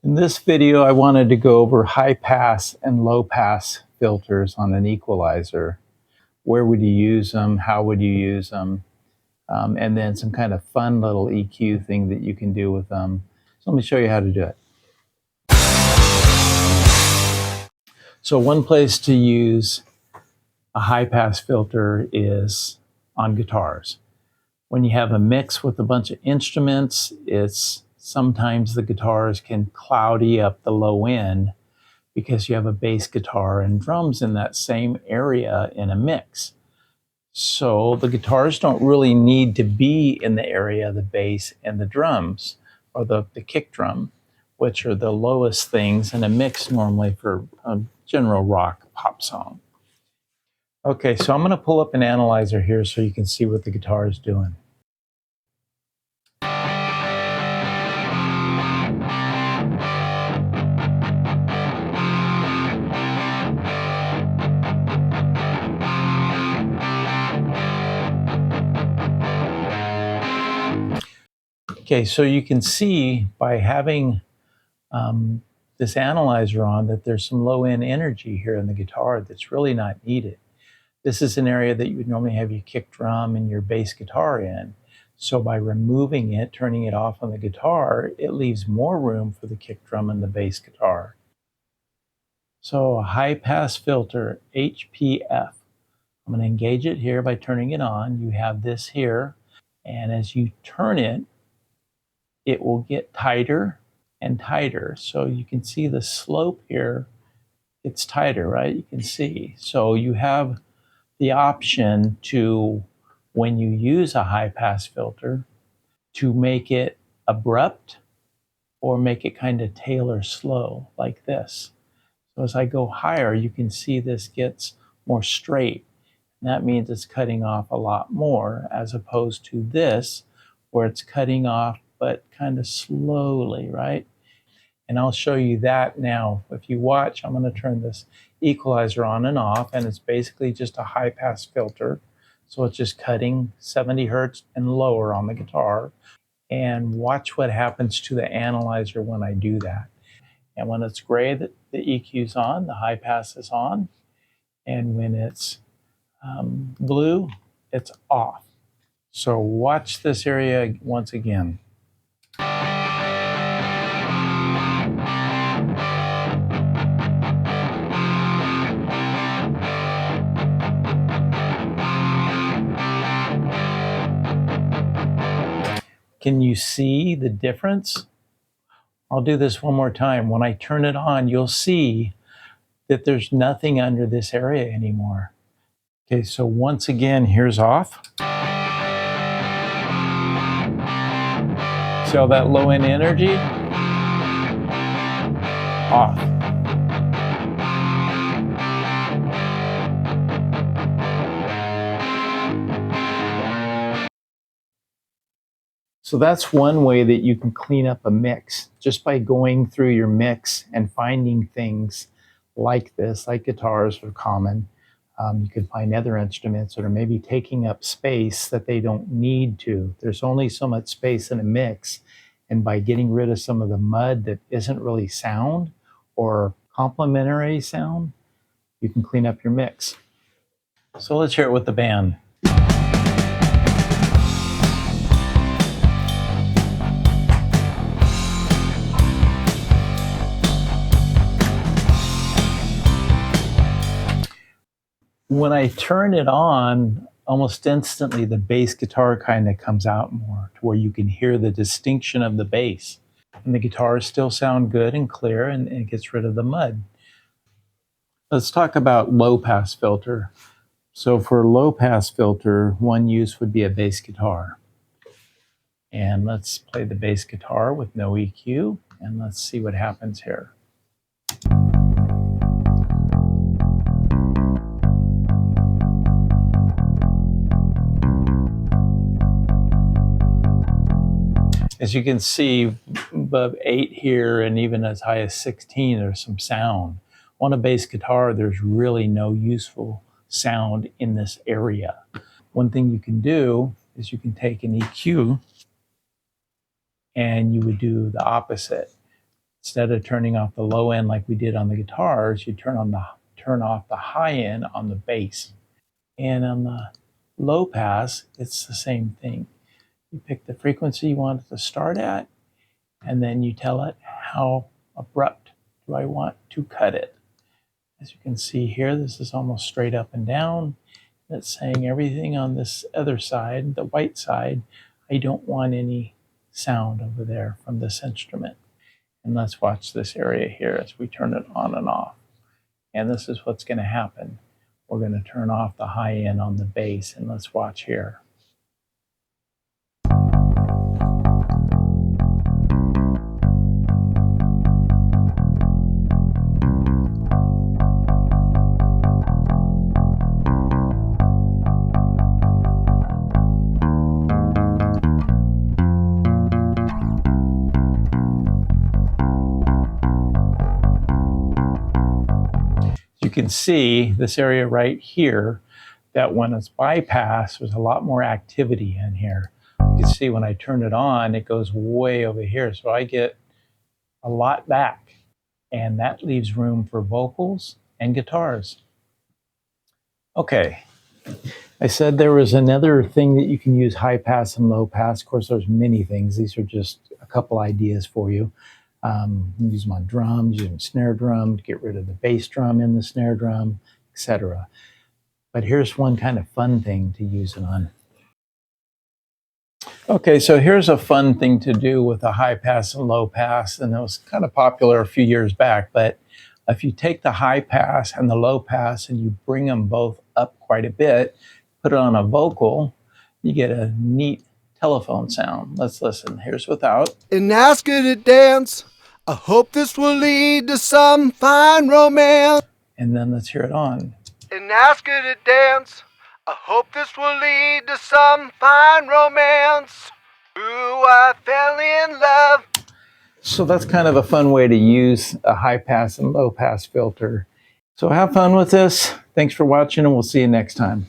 In this video, I wanted to go over high pass and low pass filters on an equalizer. Where would you use them? How would you use them? And then some kind of fun little EQ thing that you can do with them. So let me show you how to do it. So one place to use a high pass filter is on guitars. When you have a mix with a bunch of instruments, sometimes the guitars can cloudy up the low end because you have a bass guitar and drums in that same area in a mix. So the guitars don't really need to be in the area of the bass and the drums, or the kick drum, which are the lowest things in a mix normally for a general rock pop song. Okay, so I'm going to pull up an analyzer here so you can see what the guitar is doing. Okay, so you can see by having this analyzer on that there's some low end energy here in the guitar that's really not needed. This is an area that you would normally have your kick drum and your bass guitar in. So by removing it, turning it off on the guitar, it leaves more room for the kick drum and the bass guitar. So a high pass filter, HPF. I'm going to engage it here by turning it on. You have this here, and as you turn it, it will get tighter and tighter. So you can see the slope here, it's tighter, right? You can see. So you have the option to, when you use a high pass filter, to make it abrupt or make it kind of tailor slow like this. So as I go higher, you can see this gets more straight. And that means it's cutting off a lot more, as opposed to this, where it's cutting off but kind of slowly, right? And I'll show you that now. If you watch, I'm going to turn this equalizer on and off, and it's basically just a high pass filter. So it's just cutting 70 hertz and lower on the guitar. And watch what happens to the analyzer when I do that. And when it's gray, the EQ's on, the high pass is on. And when it's blue, it's off. So watch this area once again. Can you see the difference? I'll do this one more time. When I turn it on, you'll see that there's nothing under this area anymore. Okay, so once again, here's off. See all that low end energy? Off. So that's one way that you can clean up a mix, just by going through your mix and finding things like this, like guitars are common. You can find other instruments that are maybe taking up space that they don't need to. There's only so much space in a mix. And by getting rid of some of the mud that isn't really sound or complementary sound, you can clean up your mix. So let's hear it with the band. When I turn it on, almost instantly the bass guitar kind of comes out more, to where you can hear the distinction of the bass. And the guitars still sound good and clear, and it gets rid of the mud. Let's talk about low pass filter. So for a low pass filter, one use would be a bass guitar. And let's play the bass guitar with no EQ, and let's see what happens here. As you can see, above 8 here and even as high as 16, there's some sound. On a bass guitar, there's really no useful sound in this area. One thing you can do is you can take an EQ and you would do the opposite. Instead of turning off the low end like we did on the guitars, you turn off the high end on the bass. And on the low pass, it's the same thing. You pick the frequency you want it to start at, and then you tell it how abrupt do I want to cut it. As you can see here, this is almost straight up and down. It's saying everything on this other side, the white side, I don't want any sound over there from this instrument. And let's watch this area here as we turn it on and off. And this is what's going to happen. We're going to turn off the high end on the bass, and let's watch here. You can see this area right here, that when it's bypassed, there's a lot more activity in here. You can see when I turn it on, it goes way over here. So I get a lot back, and that leaves room for vocals and guitars. Okay, I said there was another thing that you can use high pass and low pass. Of course, there's many things. These are just a couple ideas for you. Use them on drums, use them snare drum to get rid of the bass drum in the snare drum, etc. But here's one kind of fun thing to use it on. Okay, so here's a fun thing to do with a high pass and low pass, and it was kind of popular a few years back, but if you take the high pass and the low pass and you bring them both up quite a bit, put it on a vocal, you get a neat telephone sound. Let's listen. Here's without. And ask her to dance. I hope this will lead to some fine romance. And then let's hear it on. And ask her to dance. I hope this will lead to some fine romance. Ooh, I fell in love. So that's kind of a fun way to use a high pass and low pass filter. So have fun with this. Thanks for watching, and we'll see you next time.